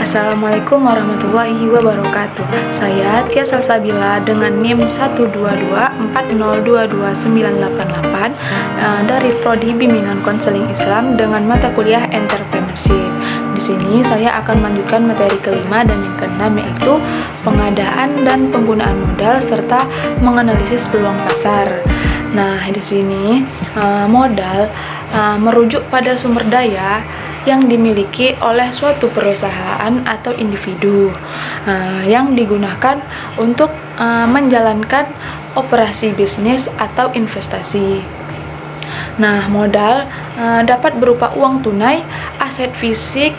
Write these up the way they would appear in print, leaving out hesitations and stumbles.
Assalamualaikum warahmatullahi wabarakatuh. Saya Tia Salsabila dengan NIM 12240229988 dari Prodi Bimbingan Konseling Islam dengan mata kuliah Entrepreneurship. Di sini saya akan melanjutkan materi kelima dan yang keenam, yaitu pengadaan dan penggunaan modal serta menganalisis peluang pasar. Nah, di sini modal merujuk pada sumber daya yang dimiliki oleh suatu perusahaan atau individu yang digunakan untuk menjalankan operasi bisnis atau investasi. Nah, modal dapat berupa uang tunai, aset fisik,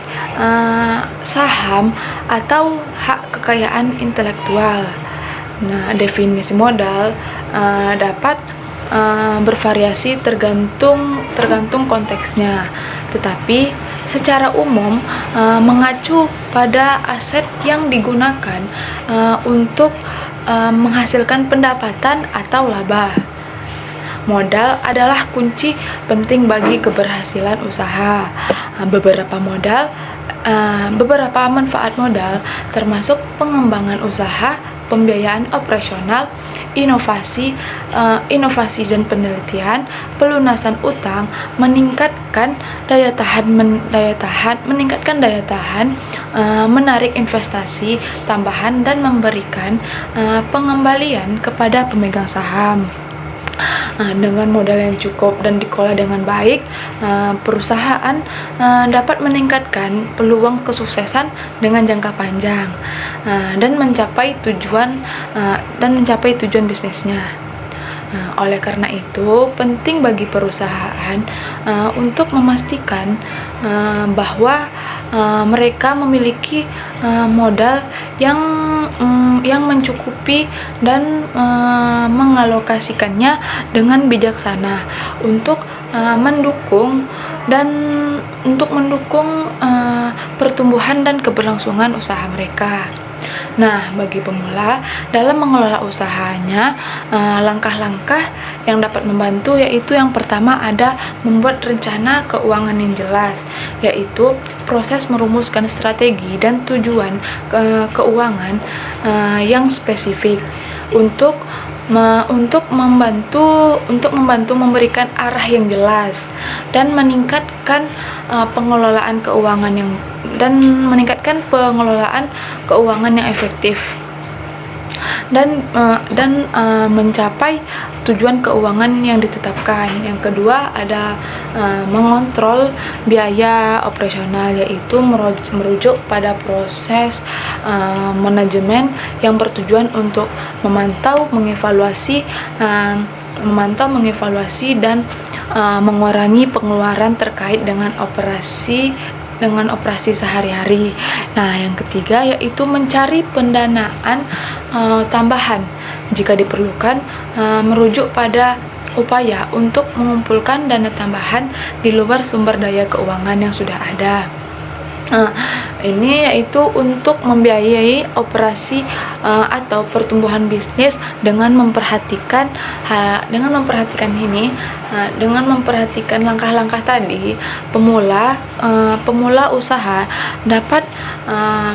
saham, atau hak kekayaan intelektual. Nah, definisi modal dapat bervariasi tergantung konteksnya, tetapi secara umum mengacu pada aset yang digunakan untuk menghasilkan pendapatan atau laba. Modal adalah kunci penting bagi keberhasilan usaha. Beberapa manfaat modal termasuk pengembangan usaha, pembiayaan operasional, inovasi dan penelitian, pelunasan utang, meningkatkan daya tahan, menarik investasi tambahan dan memberikan pengembalian kepada pemegang saham. Dengan modal yang cukup dan dikelola dengan baik, perusahaan dapat meningkatkan peluang kesuksesan dengan jangka panjang dan mencapai tujuan bisnisnya. Oleh karena itu, penting bagi perusahaan untuk memastikan bahwa mereka memiliki modal yang mencukupi dan mengalokasikannya dengan bijaksana untuk mendukung pertumbuhan dan keberlangsungan usaha mereka. Nah, bagi pemula dalam mengelola usahanya, langkah-langkah yang dapat membantu yaitu yang pertama ada membuat rencana keuangan yang jelas, yaitu proses merumuskan strategi dan tujuan keuangan yang spesifik untuk membantu memberikan arah yang jelas dan meningkatkan pengelolaan keuangan yang efektif dan mencapai tujuan keuangan yang ditetapkan. Yang kedua ada mengontrol biaya operasional, yaitu merujuk pada proses manajemen yang bertujuan untuk memantau, mengevaluasi dan mengurangi pengeluaran terkait dengan operasi sehari-hari. Nah, yang ketiga yaitu mencari pendanaan tambahan jika diperlukan, merujuk pada upaya untuk mengumpulkan dana tambahan di luar sumber daya keuangan yang sudah ada. Ini yaitu untuk membiayai operasi atau pertumbuhan bisnis dengan memperhatikan langkah-langkah tadi. Pemula usaha dapat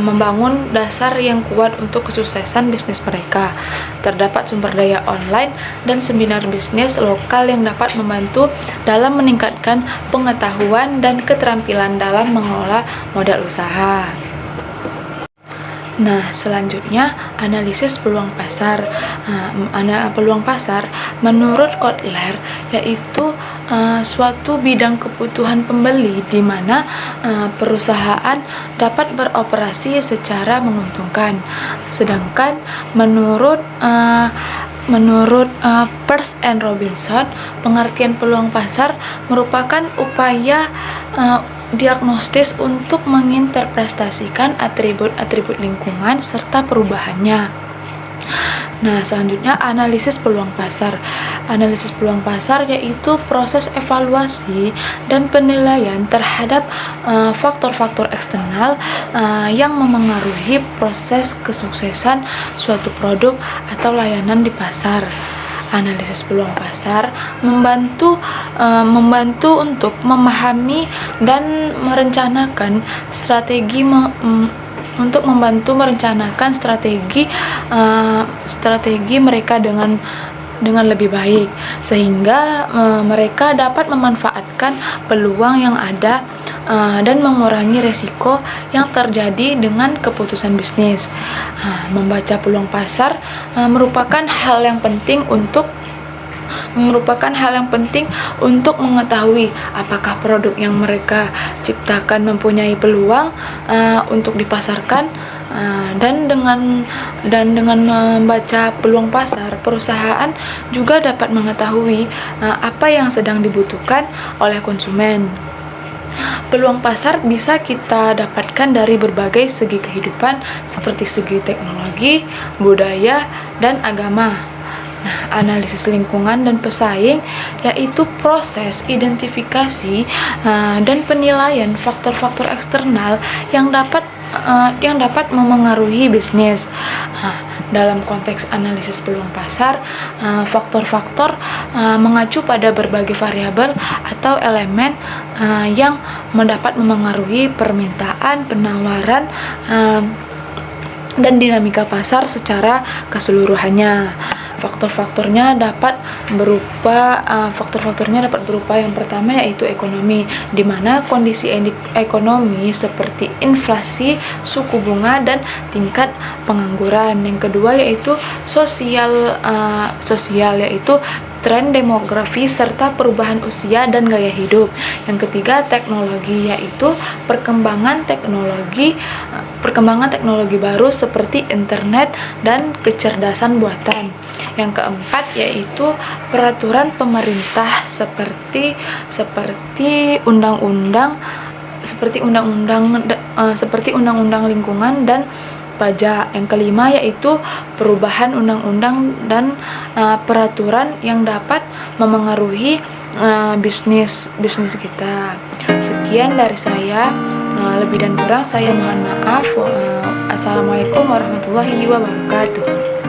membangun dasar yang kuat untuk kesuksesan bisnis mereka. Terdapat sumber daya online dan seminar bisnis lokal yang dapat membantu dalam meningkatkan pengetahuan dan keterampilan dalam mengelola modal usaha. Nah, selanjutnya analisis peluang pasar. Peluang pasar menurut Kotler yaitu suatu bidang kebutuhan pembeli di mana perusahaan dapat beroperasi secara menguntungkan. Sedangkan menurut Peirce and Robinson, pengertian peluang pasar merupakan upaya diagnostis untuk menginterpretasikan atribut-atribut lingkungan serta perubahannya. Nah, selanjutnya analisis peluang pasar. Analisis peluang pasar yaitu proses evaluasi dan penilaian terhadap faktor-faktor eksternal yang memengaruhi proses kesuksesan suatu produk atau layanan di pasar. Analisis peluang pasar membantu untuk memahami dan merencanakan strategi untuk membantu merencanakan strategi mereka dengan lebih baik, sehingga mereka dapat memanfaatkan peluang yang ada dan mengurangi resiko yang terjadi dengan keputusan bisnis. Membaca peluang pasar merupakan hal yang penting untuk mengetahui apakah produk yang mereka ciptakan mempunyai peluang untuk dipasarkan. Dan dengan membaca peluang pasar, perusahaan juga dapat mengetahui apa yang sedang dibutuhkan oleh konsumen. Peluang pasar bisa kita dapatkan dari berbagai segi kehidupan, seperti segi teknologi, budaya, dan agama. Analisis lingkungan dan pesaing yaitu proses identifikasi dan penilaian faktor-faktor eksternal yang dapat memengaruhi bisnis. Dalam konteks analisis peluang pasar, faktor-faktor mengacu pada berbagai variabel atau elemen yang dapat memengaruhi permintaan, penawaran, dan dinamika pasar secara keseluruhannya. Faktor-faktornya dapat berupa yang pertama yaitu ekonomi, di mana kondisi ekonomi seperti inflasi, suku bunga, dan tingkat pengangguran. Yang kedua yaitu sosial yaitu tren demografi serta perubahan usia dan gaya hidup. Yang ketiga teknologi, yaitu perkembangan teknologi baru seperti internet dan kecerdasan buatan. Yang keempat yaitu peraturan pemerintah seperti undang-undang lingkungan dan pajak. Yang kelima yaitu perubahan undang-undang dan peraturan yang dapat memengaruhi bisnis kita. Sekian dari saya, lebih dan kurang saya mohon maaf. Assalamualaikum warahmatullahi wabarakatuh.